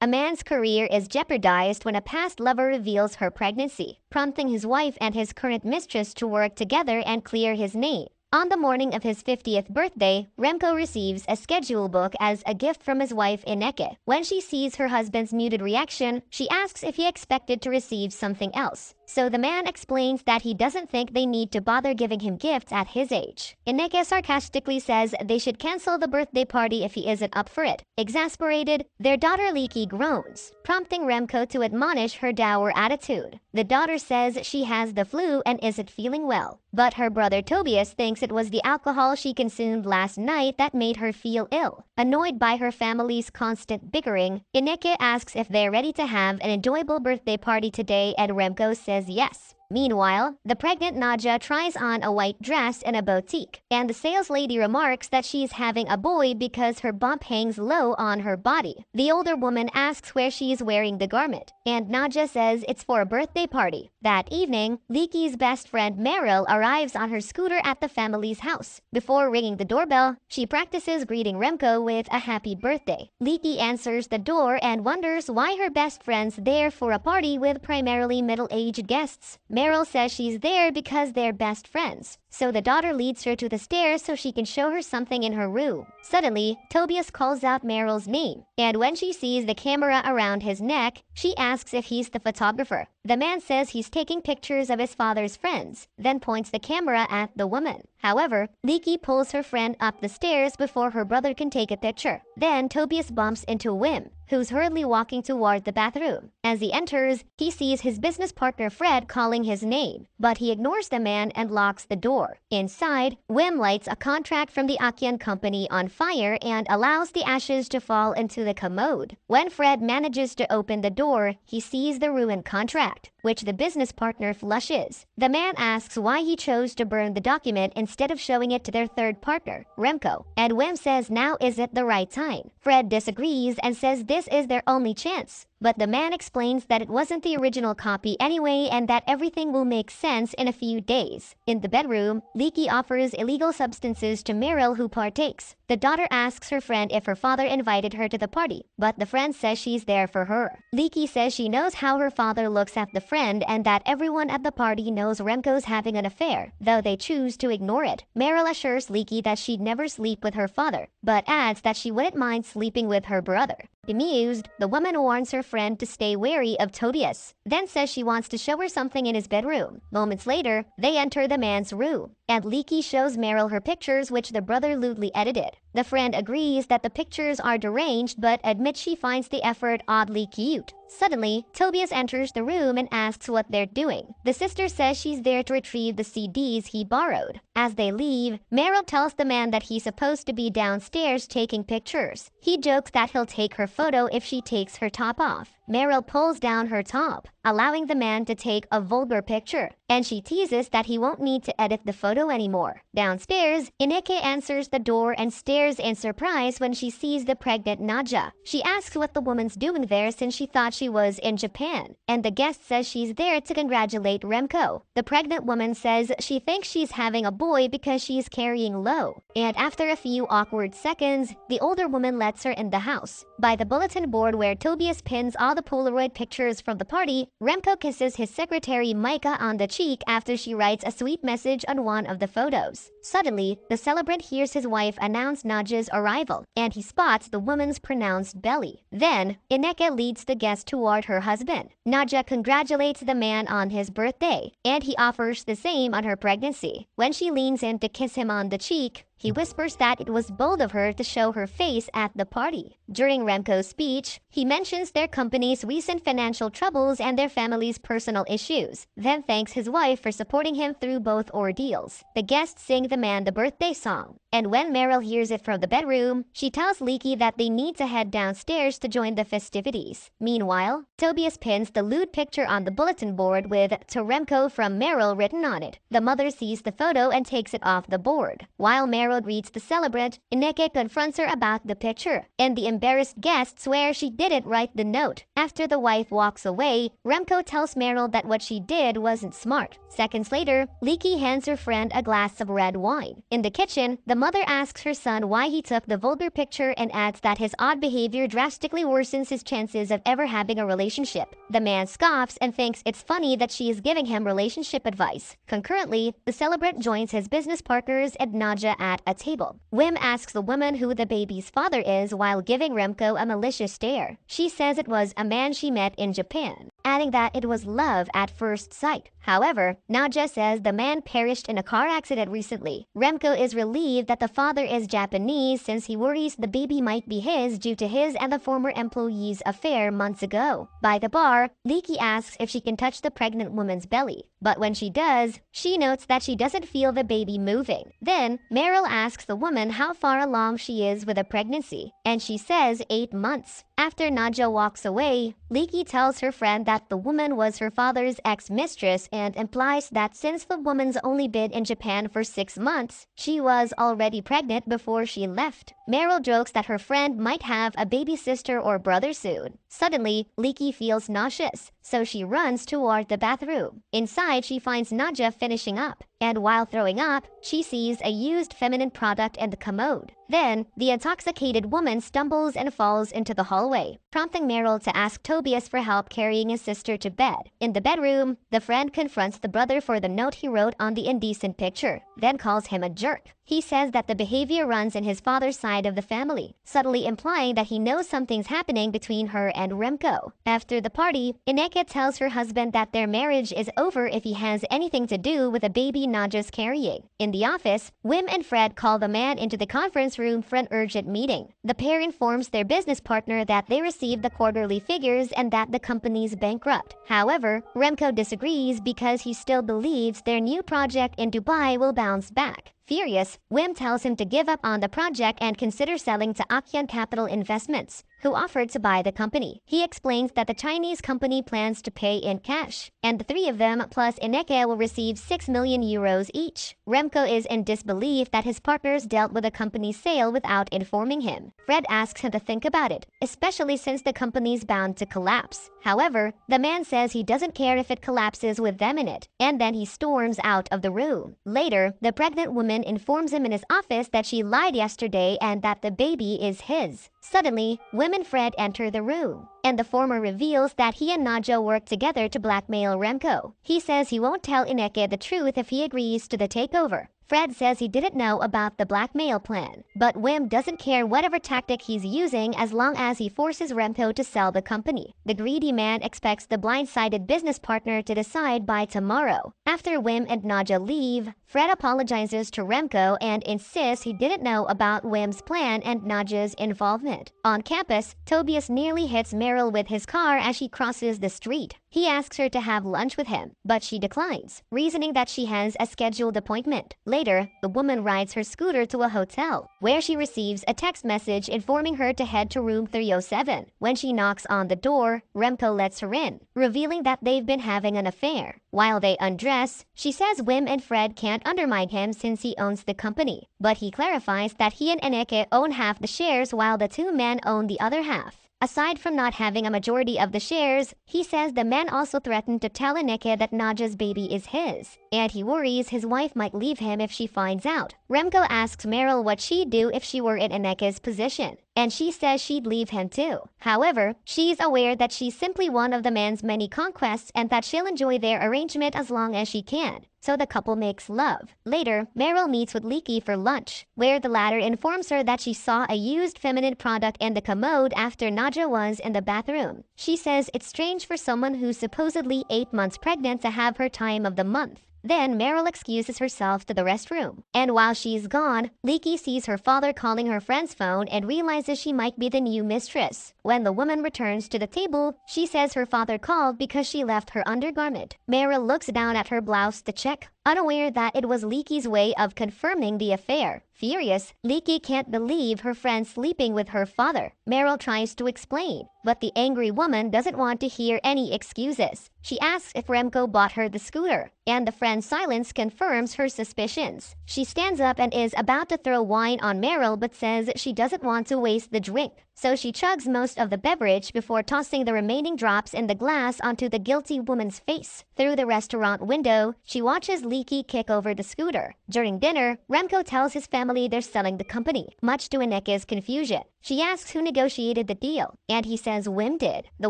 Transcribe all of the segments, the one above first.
A man's career is jeopardized when a past lover reveals her pregnancy, prompting his wife and his current mistress to work together and clear his name. On the morning of his 50th birthday, Remco receives a schedule book as a gift from his wife Ineke. When she sees her husband's muted reaction, she asks if he expected to receive something else. So the man explains that he doesn't think they need to bother giving him gifts at his age. Ineke sarcastically says they should cancel the birthday party if he isn't up for it. Exasperated, their daughter Ineke groans, prompting Remco to admonish her dour attitude. The daughter says she has the flu and isn't feeling well, but her brother Tobias thinks it was the alcohol she consumed last night that made her feel ill. Annoyed by her family's constant bickering, Ineke asks if they're ready to have an enjoyable birthday party today, and Remco says yes. Meanwhile, the pregnant Nadja tries on a white dress in a boutique, and the sales lady remarks that she's having a boy because her bump hangs low on her body. The older woman asks where she is wearing the garment, and Nadja says it's for a birthday party. That evening, Ike's best friend Merel arrives on her scooter at the family's house. Before ringing the doorbell, she practices greeting Remco with a happy birthday. Ike answers the door and wonders why her best friend's there for a party with primarily middle-aged guests. Merel says she's there because they're best friends, so the daughter leads her to the stairs so she can show her something in her room. Suddenly, Tobias calls out Merel's name, and when she sees the camera around his neck, she asks if he's the photographer. The man says he's taking pictures of his father's friends, then points the camera at the woman. However, Ike pulls her friend up the stairs before her brother can take a picture. Then Tobias bumps into Wim, who's hurriedly walking toward the bathroom. As he enters, he sees his business partner Fred calling his name, but he ignores the man and locks the door. Inside, Wim lights a contract from the Akian company on fire and allows the ashes to fall into the commode. When Fred manages to open the door, he sees the ruined contract, which the business partner flushes. The man asks why he chose to burn the document instead of showing it to their third partner, Remco, and Wim says now isn't the right time. Fred disagrees and says this is their only chance. But the man explains that it wasn't the original copy anyway and that everything will make sense in a few days. In the bedroom, Ike offers illegal substances to Merel, who partakes. The daughter asks her friend if her father invited her to the party, but the friend says she's there for her. Ike says she knows how her father looks at the friend and that everyone at the party knows Remco's having an affair, though they choose to ignore it. Merel assures Ike that she'd never sleep with her father, but adds that she wouldn't mind sleeping with her brother. Bemused, the woman warns her friend to stay wary of Tobias, then says she wants to show her something in his bedroom. Moments later, they enter the man's room, and Leaky shows Merel her pictures, which the brother lewdly edited. The friend agrees that the pictures are deranged but admits she finds the effort oddly cute. Suddenly, Tobias enters the room and asks what they're doing. The sister says she's there to retrieve the CDs he borrowed. As they leave, Merel tells the man that he's supposed to be downstairs taking pictures. He jokes that he'll take her photo if she takes her top off. Merel pulls down her top, allowing the man to take a vulgar picture, and she teases that he won't need to edit the photo anymore. Downstairs, Ineke answers the door and stares in surprise when she sees the pregnant Nadja. She asks what the woman's doing there since she thought she was in Japan, and the guest says she's there to congratulate Remco. The pregnant woman says she thinks she's having a boy because she's carrying low, and after a few awkward seconds, the older woman lets her in the house. By the bulletin board where Tobias pins all the Polaroid pictures from the party, Remco kisses his secretary Micah on the cheek after she writes a sweet message on one of the photos. Suddenly, the celebrant hears his wife announce Nadja's arrival, and he spots the woman's pronounced belly. Then, Ineke leads the guest toward her husband. Nadja congratulates the man on his birthday, and he offers the same on her pregnancy. When she leans in to kiss him on the cheek, he whispers that it was bold of her to show her face at the party. During Remco's speech, he mentions their company's recent financial troubles and their family's personal issues, then thanks his wife for supporting him through both ordeals. The guests sing the man the birthday song, and when Merel hears it from the bedroom, she tells Leaky that they need to head downstairs to join the festivities. Meanwhile, Tobias pins the lewd picture on the bulletin board with "To Remco from Merel" written on it. The mother sees the photo and takes it off the board. While Merel Merel greets the celebrant, Ineke confronts her about the picture, and the embarrassed guest swears she didn't write the note. After the wife walks away, Remco tells Merel that what she did wasn't smart. Seconds later, Leekie hands her friend a glass of red wine. In the kitchen, the mother asks her son why he took the vulgar picture and adds that his odd behavior drastically worsens his chances of ever having a relationship. The man scoffs and thinks it's funny that she is giving him relationship advice. Concurrently, the celebrant joins his business partners and Nadja at a table. Wim asks the woman who the baby's father is while giving Remco a malicious stare. She says it was a man she met in Japan, adding that it was love at first sight. However, Nadja says the man perished in a car accident recently. Remco is relieved that the father is Japanese since he worries the baby might be his due to his and the former employee's affair months ago. By the bar, Leekie asks if she can touch the pregnant woman's belly, but when she does, she notes that she doesn't feel the baby moving. Then, Merel asks the woman how far along she is with a pregnancy, and she says 8 months. After Nadja walks away, Leekie tells her friend that the woman was her father's ex-mistress and implies that since the woman's only been in Japan for 6 months, she was already pregnant before she left. Merel jokes that her friend might have a baby sister or brother soon. Suddenly, Leekie feels nauseous, so she runs toward the bathroom. Inside, she finds Nadja finishing up, and while throwing up, she sees a used feminine product in the commode. Then, the intoxicated woman stumbles and falls into the hallway, prompting Merel to ask Tobias for help carrying his sister to bed. In the bedroom, the friend confronts the brother for the note he wrote on the indecent picture, then calls him a jerk. He says that the behavior runs in his father's side of the family, subtly implying that he knows something's happening between her and Remco. After the party, Ineke tells her husband that their marriage is over if he has anything to do with the baby Nadja's carrying. In the office, Wim and Fred call the man into the conference room for an urgent meeting. The pair informs their business partner that they received the quarterly figures and that the company's bankrupt. However, Remco disagrees because he still believes their new project in Dubai will bounce back. Furious, Wim tells him to give up on the project and consider selling to Akyun Capital Investments, who offered to buy the company. He explains that the Chinese company plans to pay in cash, and the three of them plus Ineke will receive 6 million euros each. Remco is in disbelief that his partners dealt with the company's sale without informing him. Fred asks him to think about it, especially since the company's bound to collapse. However, the man says he doesn't care if it collapses with them in it, and then he storms out of the room. Later, the pregnant woman informs him in his office that she lied yesterday and that the baby is his. Suddenly, Wim and Fred enter the room, and the former reveals that he and Nadja work together to blackmail Remco. He says he won't tell Ineke the truth if he agrees to the takeover. Fred says he didn't know about the blackmail plan, but Wim doesn't care whatever tactic he's using as long as he forces Remco to sell the company. The greedy man expects the blindsided business partner to decide by tomorrow. After Wim and Nadja leave, Fred apologizes to Remco and insists he didn't know about Wim's plan and Nadja's involvement. On campus, Tobias nearly hits Merel with his car as she crosses the street. He asks her to have lunch with him, but she declines, reasoning that she has a scheduled appointment. Later, the woman rides her scooter to a hotel, where she receives a text message informing her to head to room 307. When she knocks on the door, Remco lets her in, revealing that they've been having an affair. While they undress, she says Wim and Fred can't undermine him since he owns the company, but he clarifies that he and Ineke own half the shares while the two men own the other half. Aside from not having a majority of the shares, he says the man also threatened to tell Ineke that Nadja's baby is his, and he worries his wife might leave him if she finds out. Remco asks Merel what she'd do if she were in Ineke's position, and she says she'd leave him too. However, she's aware that she's simply one of the man's many conquests and that she'll enjoy their arrangement as long as she can. So the couple makes love. Later, Merel meets with Leekie for lunch, where the latter informs her that she saw a used feminine product in the commode after Nadja was in the bathroom. She says it's strange for someone who's supposedly 8 months pregnant to have her time of the month. Then Merel excuses herself to the restroom. And while she's gone, Leekie sees her father calling her friend's phone and realizes she might be the new mistress. When the woman returns to the table, she says her father called because she left her undergarment. Merel looks down at her blouse to check, unaware that it was Leekie's way of confirming the affair. Furious, Leaky can't believe her friend sleeping with her father. Merel tries to explain, but the angry woman doesn't want to hear any excuses. She asks if Remco bought her the scooter, and the friend's silence confirms her suspicions. She stands up and is about to throw wine on Merel but says she doesn't want to waste the drink. So she chugs most of the beverage before tossing the remaining drops in the glass onto the guilty woman's face. Through the restaurant window, she watches Leaky kick over the scooter. During dinner, Remco tells his family they're selling the company, much to Ineke's confusion. She asks who negotiated the deal, and he says Wim did. The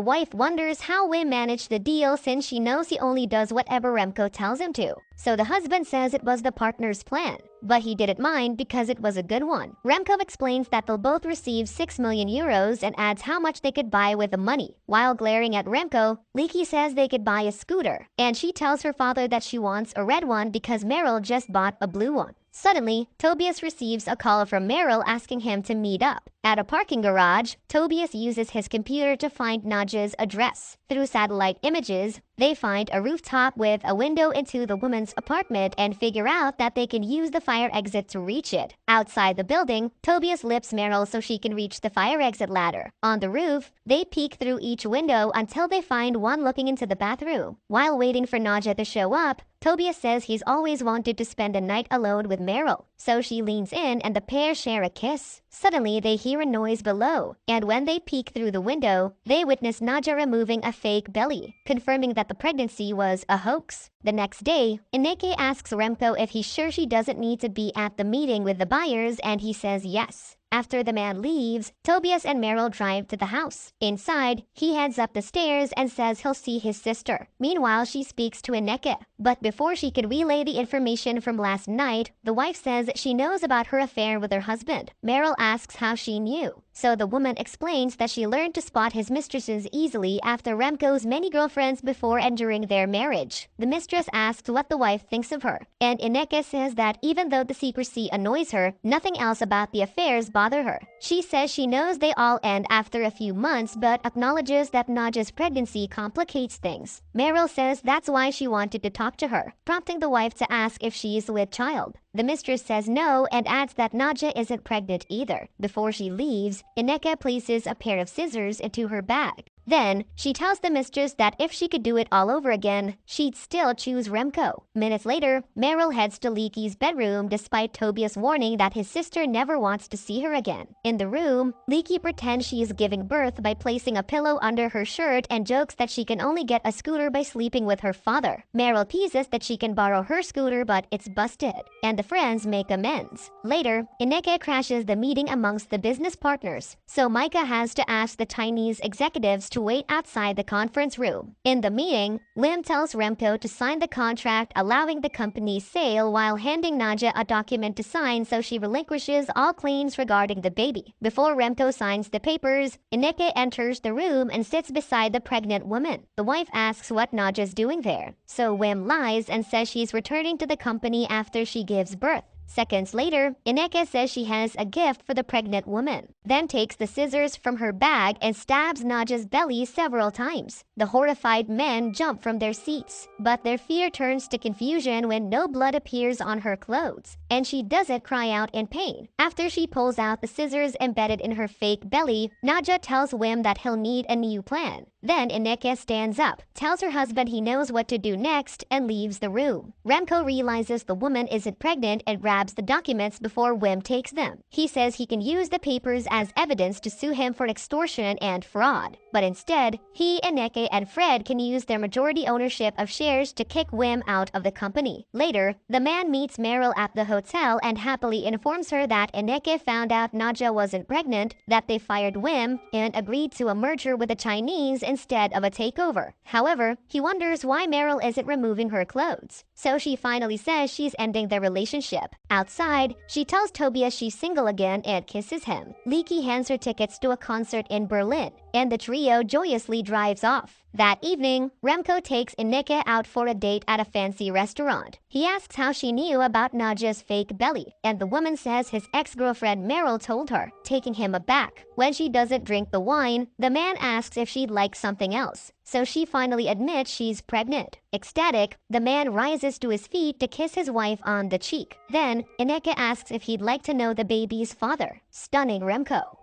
wife wonders how Wim managed the deal since she knows he only does whatever Remco tells him to. So the husband says it was the partner's plan, but he didn't mind because it was a good one. Remco explains that they'll both receive 6 million euros and adds how much they could buy with the money. While glaring at Remco, Leaky says they could buy a scooter, and she tells her father that she wants a red one because Merel just bought a blue one. Suddenly, Tobias receives a call from Merel asking him to meet up. At a parking garage, Tobias uses his computer to find Nadja's address. Through satellite images, they find a rooftop with a window into the woman's apartment and figure out that they can use the fire exit to reach it. Outside the building, Tobias lips Merel so she can reach the fire exit ladder. On the roof, they peek through each window until they find one looking into the bathroom. While waiting for Nadja to show up, Tobias says he's always wanted to spend a night alone with Merel, so she leans in and the pair share a kiss. Suddenly, they hear a noise below, and when they peek through the window, they witness Nadja removing a fake belly, confirming that the pregnancy was a hoax. The next day, Ineke asks Remco if he's sure she doesn't need to be at the meeting with the buyers, and he says yes. After the man leaves, Tobias and Merel drive to the house. Inside, he heads up the stairs and says he'll see his sister. Meanwhile, she speaks to Ineke. But before she could relay the information from last night, the wife says she knows about her affair with her husband. Merel asks how she knew. So the woman explains that she learned to spot his mistresses easily after Remco's many girlfriends before and during their marriage. The mistress asks what the wife thinks of her, and Ineke says that even though the secrecy annoys her, nothing else about the affairs bother her. She says she knows they all end after a few months but acknowledges that Nadja's pregnancy complicates things. Merel says that's why she wanted to talk to her, prompting the wife to ask if she is with child. The mistress says no and adds that Nadja isn't pregnant either. Before she leaves, Ineke places a pair of scissors into her bag. Then, she tells the mistress that if she could do it all over again, she'd still choose Remco. Minutes later, Merel heads to Leaky's bedroom despite Tobias' warning that his sister never wants to see her again. In the room, Leaky pretends she is giving birth by placing a pillow under her shirt and jokes that she can only get a scooter by sleeping with her father. Merel teases that she can borrow her scooter but it's busted, and the friends make amends. Later, Ineke crashes the meeting amongst the business partners, so Micah has to ask the Chinese executives to wait outside the conference room. In the meeting, Wim tells Remco to sign the contract allowing the company's sale while handing Nadja a document to sign so she relinquishes all claims regarding the baby. Before Remco signs the papers, Ineke enters the room and sits beside the pregnant woman. The wife asks what Nadja's doing there, so Wim lies and says she's returning to the company after she gives birth. Seconds later, Ineke says she has a gift for the pregnant woman, then takes the scissors from her bag and stabs Nadja's belly several times. The horrified men jump from their seats, but their fear turns to confusion when no blood appears on her clothes, and she doesn't cry out in pain. After she pulls out the scissors embedded in her fake belly, Nadja tells Wim that he'll need a new plan. Then Ineke stands up, tells her husband he knows what to do next, and leaves the room. Remco realizes the woman isn't pregnant and grabs the documents before Wim takes them. He says he can use the papers as evidence to sue him for extortion and fraud. But instead, he, Ineke, and Fred can use their majority ownership of shares to kick Wim out of the company. Later, the man meets Merel at the hotel and happily informs her that Ineke found out Nadja wasn't pregnant, that they fired Wim, and agreed to a merger with the Chinese instead of a takeover. However, he wonders why Merel isn't removing her clothes. So she finally says she's ending their relationship. Outside, she tells Tobias she's single again and kisses him. Leaky hands her tickets to a concert in Berlin. and the trio joyously drives off. That evening, Remco takes Ineke out for a date at a fancy restaurant. He asks how she knew about Nadja's fake belly, and the woman says his ex-girlfriend Merel told her, taking him aback. When she doesn't drink the wine, the man asks if she'd like something else, so she finally admits she's pregnant. Ecstatic, the man rises to his feet to kiss his wife on the cheek. Then, Ineke asks if he'd like to know the baby's father, stunning Remco.